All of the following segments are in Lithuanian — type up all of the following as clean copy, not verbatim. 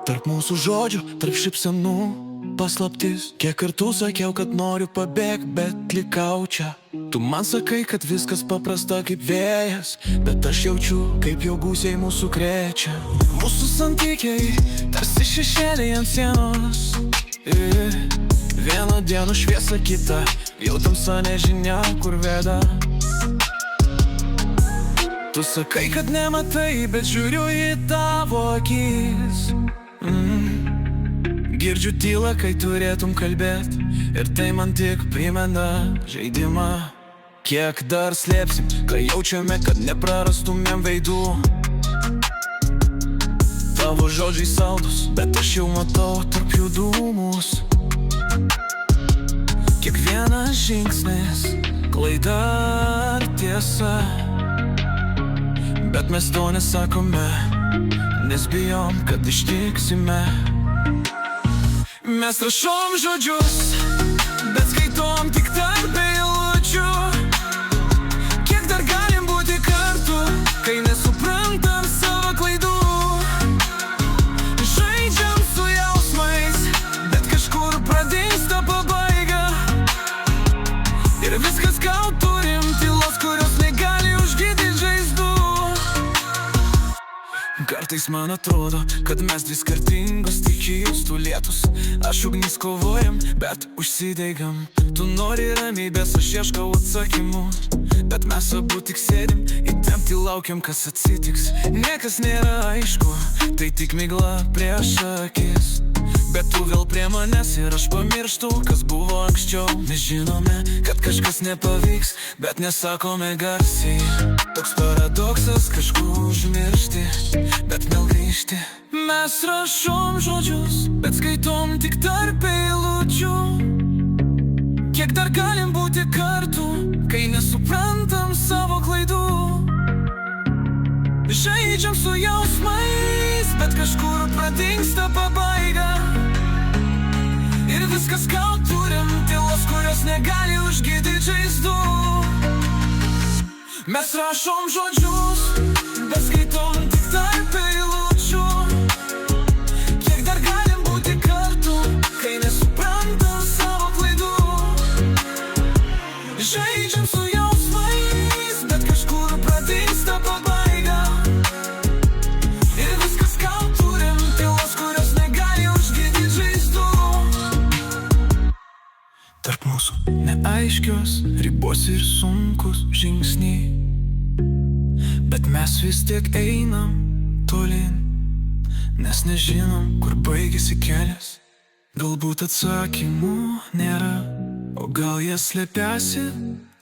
Tarp mūsų žodžių, tarp šypsenų paslaptis. Kiek kartų sakiau, kad noriu pabėgt, bet likau čia. Tu man sakai, kad viskas paprasta kaip vėjas, bet aš jaučiu, kaip jau gūsiai mūsų krečia. Mūsų santykiai tarsi šešėliai ant sienos. Vieną dieną šviesa, kita jau tamsa, nežinia kur veda. Tu sakai, kad nematai, bet žiūriu į tavo akis. Girdžiu tylą, kai turėtum kalbėt, ir tai man tik primena žaidimą. Kiek dar slėpsim, kai jaučiame, kad neprarastumėm veidų. Tavo žodžiai saldus, bet aš jau matau tarp jų dūmus. Kiekvienas žingsnis, klaida ar tiesa, bet mes to nesakome, nes bijom, kad ištiksime. Mes rašom žodžius, bet skaitom tik tarp eilučių. Kiek dar galim būti kartu, kai nesuprantam savo klaidų. Žaidžiam su jausmais, bet kažkur pradingsta pabaiga. Ir viskas, ką turim, tylos, kurios negali užgydyti žaizdų. Kartais man atrodo, kad mes dvi skirtingos stichijos, tu lietus, aš ugnis, kovojam, bet užsidegam. Tu nori ramybės, aš ieškau atsakymų, bet mes abu tik sėdim, įtempti laukiam, kas atsitiks. Niekas nėra aišku, tai tik migla prieš akis. Bet tu vėl prie manęs ir aš pamirštu, kas buvo anksčiau. Mes žinome, kad kažkas nepavyks, bet nesakome garsiai. Toks paradoksas, kažkur užmiršti, bet vėl grįžti. Mes rašom žodžius, bet skaitom tik tarp eilučių. Kiek dar galim būti kartu, kai nesuprantam savo klaidų. Žaidžiam su jausmais, bet kažkur pradingsta pabaiga. Ir viskas, ką turim, tylos, kurios negali užgydyti žaizdų. Mes rašom žodžius, bet skaitom tik tarp eilučių. Kiek dar galim būti kartu, kai nesuprantam savo klaidų. Žaidžiam su jausmais, bet kažkur pradingsta pabaiga. Ir viskas, ką turim, tylos, kurios negali užgydyti žaizdų. Tarp mūsų neaiškios ribos ir sunkus žingsniai, bet mes vis tiek einam tolyn, nes nežinom, kur baigėsi kelias. Galbūt atsakymų nėra, o gal jie slepiasi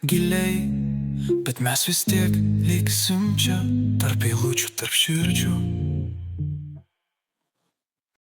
giliai, bet mes vis tiek liksim čia, tarp eilučių, tarp širdžių.